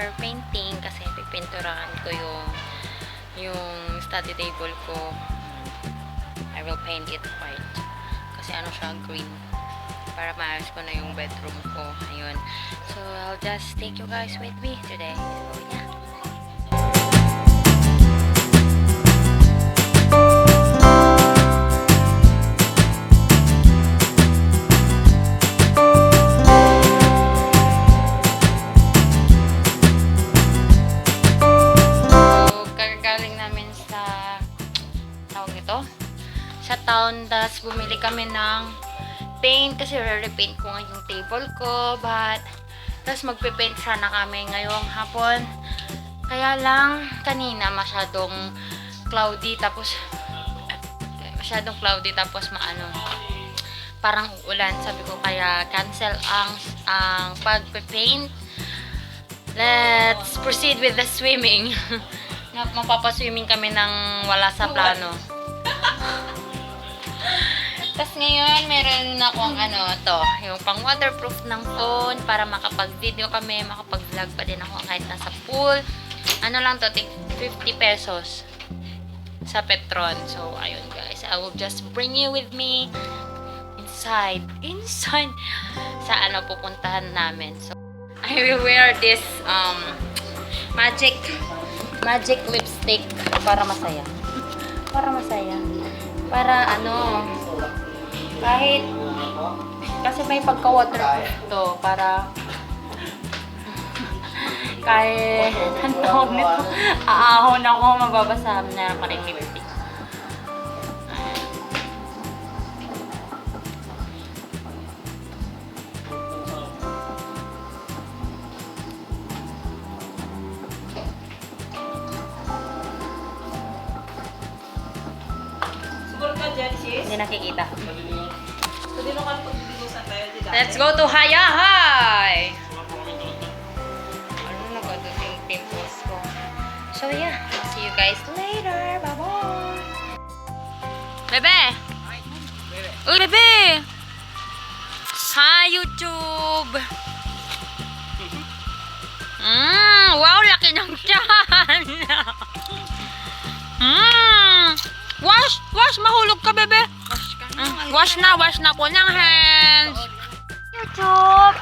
after painting, kasi pipinturahan ko yung study table ko. I will paint it white. Kasi ano siya, green. Para maayos ko na yung bedroom ko. Ayun. So, I'll just take you guys with me today. So, yeah. Sa town, tas bumili kami ng paint kasi re-repaint ko nga yung table ko, but tas magpe-paint sana kami ngayong hapon, kaya lang kanina masyadong cloudy, tapos parang uulan, sabi ko kaya cancel ang pagpe-paint. Let's proceed with the swimming. Mapapaswimming kami ng wala sa plano. Tapos ngayon, meron na akong yung pang waterproof ng phone para makapag-video kami, makapag-vlog pa din ako kahit nasa pool. Ano lang to, 50 pesos sa Petron. So, ayun guys, I will just bring you with me inside sa pupuntahan namin. So, I will wear this magic lipstick para masaya. Para kahit kasi may pagka-waterproof to, para kahit ang tawag nito, aahon ako, mababasa na pa rin lipstick. Hindi nakikita. Let's go to Hayahay! Ano na ba ito yung pimples ko? So yeah, see you guys later. Bye-bye! Bebe! Uy, bebe! Hi, YouTube! Wow, laki ng tiyan! Wash! Mahulog ka, bebe! Wash na po ng hands! YouTube!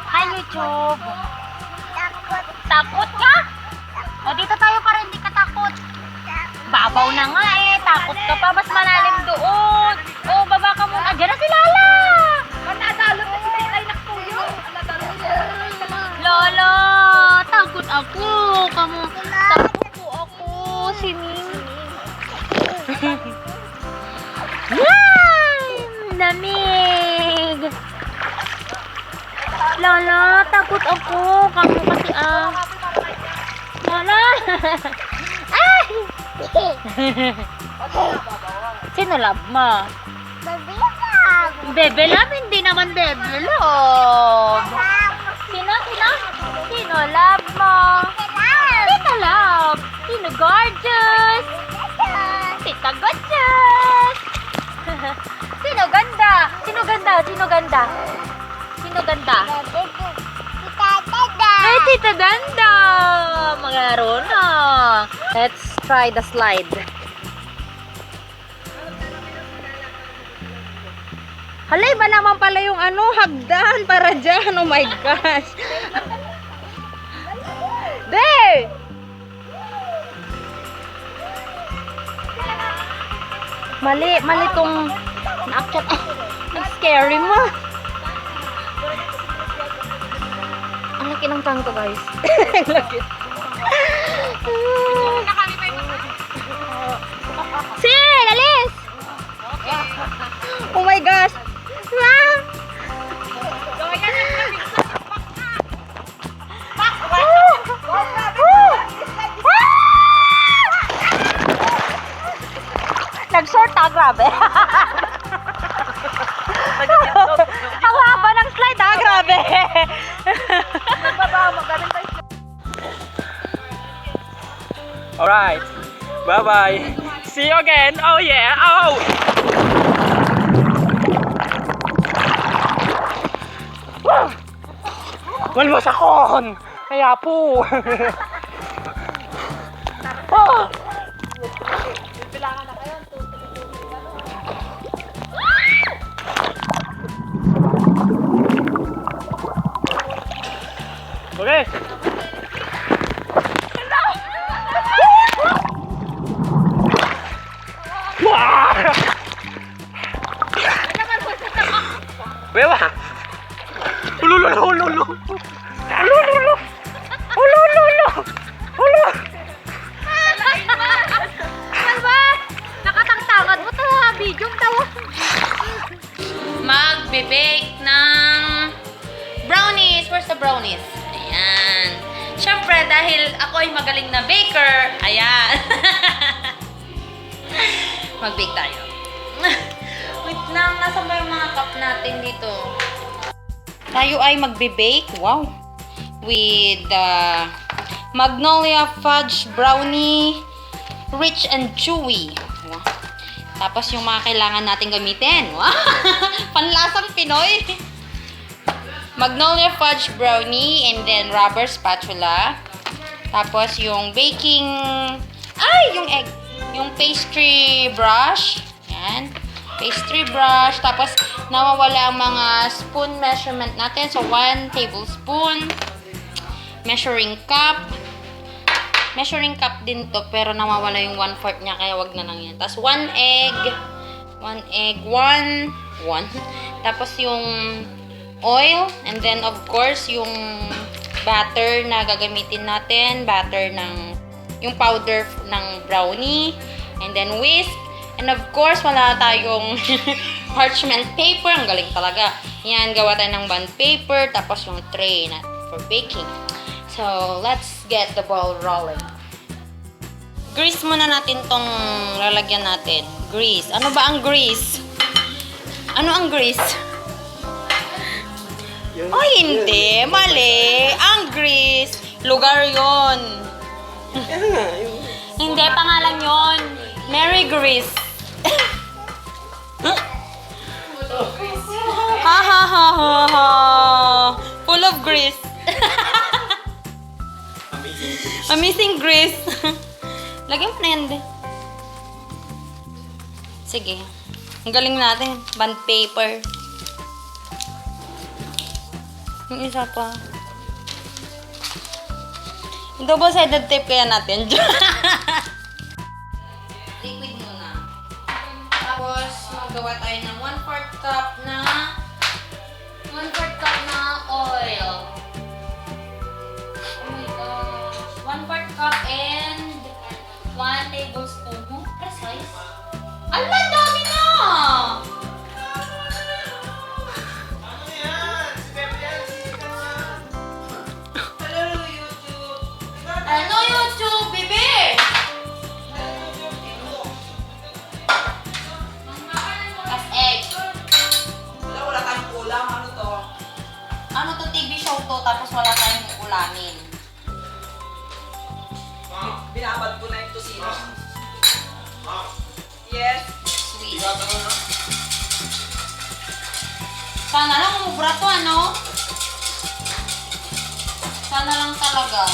Hi, YouTube! Takot ka? O, dito tayo para hindi ka takot. Babaw na nga eh. Takot ka pa. Mas malalim doon. O, baba ka muna. Diyan na si Lala! Nadalo na si Tay Naktuyo. Lala! Takot ako. Takot po ako. Sining. Lamig! Lala, takot ako. Kamu kasi Lala! Ay! Sino love mo? Bebe love? Hindi naman bebe love. Sino love mo? Tita love. Sino gorgeous? Tita gorgeous. Sino ganda? Ay, Tita Danda! Maglaro na. Let's try the slide. Halay ba naman pala yung hagdan para dyan? Oh my gosh. There! Mali tong naakyat. Nag-scary mo. Ang laki ng tank ko, guys. Ang laki. Sil! Alis! Oh my gosh! Nag-short grabe. Ang haba ng slide grabe. Alright, bye-bye. See you again. Oh yeah, oh! Malmasakon! Kaya po! Ah! Okay. Wah! Beba! Ulululululu! Ulululu! Ulululu! Ulu! Alba! Nakatangtangan mo talaga video tawa. Magbe-bake ng brownies. Where's the brownies? Ayan. Siyempre, dahil ako ay magaling na baker, ayan. Mag-bake tayo. Wait lang, nasa ba yung mga cup natin dito? Tayo ay magbe-bake. Wow. With Magnolia Fudge Brownie Rich and Chewy. Wow. Tapos yung mga kailangan natin gamitin. Wow. Panlasang Pinoy. Magnolia Fudge Brownie and then rubber spatula. Tapos yung baking... Ay! Yung egg. Yung pastry brush. Yan. Pastry brush. Tapos nawawala ang mga spoon measurement natin. So 1 tablespoon. Measuring cup. Measuring cup din to, pero nawawala yung 1/4 niya, kaya wag na lang yan. Tapos 1 egg. 1 egg. 1. Tapos yung oil. And then, of course, yung batter na gagamitin natin. Batter ng, yung powder ng brownie. And then, whisk. And of course, wala tayong parchment paper. Ang galing talaga. Yan, gawa tayo ng bond paper. Tapos yung tray na for baking. So, let's get the ball rolling. Grease muna natin tong lalagyan natin. Grease. Ano ba ang grease? Ano ang grease? Oh, hindi. Mali. Ang grease. Lugar yon. Hindi, pangalan yon. Mary Grease. Ha ha ha ha ha. Full of grease. Amazing Grace. Lagyan mo na yan din. Sige. Ang galing natin. Bond paper. Yung isa pa. Double-sided tape kaya natin. Liquid muna. Tapos, magawa tayo ng 1/4 cup na 1/4 cup na oil. 1/4 cup and 1 tablespoon. Precise. Ala, dami na! Ano YouTube, bebe? As egg. Wala tayong ulam. Ano to? Ano to, TV show to, tapos wala tayong ulamin. Binabad ko na yung tosino. Yes. Sweet. Sana lang umubra to, ano? Sana lang talaga.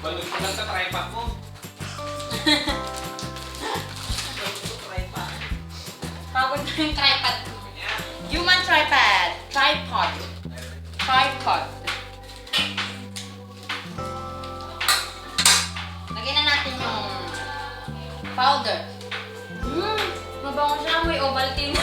Balog ko lang sa tripod mo. Pagod na yung tripod. Human tripod. Tripod. Tripod. Lagyan na natin yung powder. Mabango siya. May Ovaltine.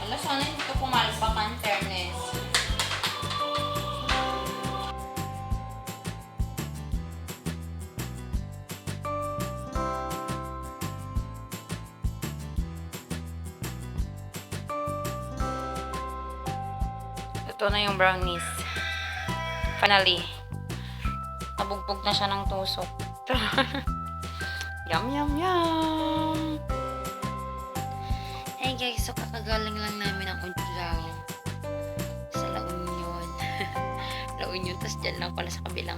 Ala, sana hindi ko pumalpakan, fairness. Ito na yung brownies. Finally, nabugbog na siya ng tusok. Yum, yum, yum! Hey guys, so kakagaling lang namin ng Udlaw sa La Union. La Union, tas dyan lang pala sa kabilang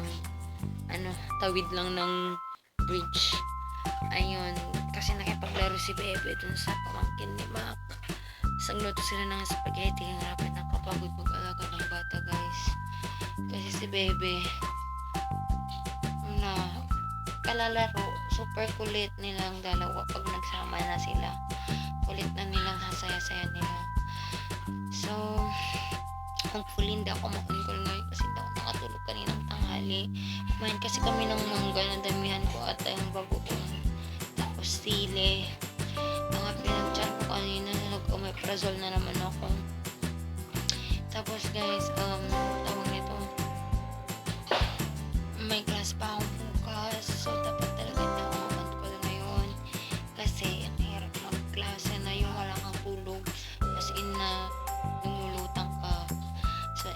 tawid lang ng bridge. Ayun, kasi nakipaglaro si Bebe dun sa pamangkin ni Mac. Sangluto sila ng spaghetti, ang rapid nakapagod mag-alaga ng bata, guys. Kasi si Bebe na kalalaro, super kulit nilang dalawa pag nagsama na sila. Kulit na nilang hasaya-saya nila. So, hopefully hindi ako makungkol ngayon kasi daw nakatulog kaninang tanghali. Kumain kasi kami ng mangga na damihan ko at yung bagoong. Tapos sili. Mga pinag-chat ko kanina, nag-omeprazole na naman ako. Tapos guys, tawag nito, may class pa akong bukas. So, dapat talaga na ako mag-call ngayon. Kasi, ang hirap mag-klase na yung wala kang tulog. As in na, lumulutang ka. So,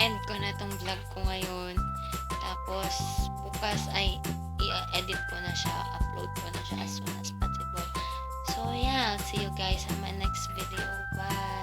end ko na tong vlog ko ngayon. Tapos, bukas ay i-edit ko na siya, upload ko na siya as soon as possible. So, yeah, see you guys in my next video. Bye!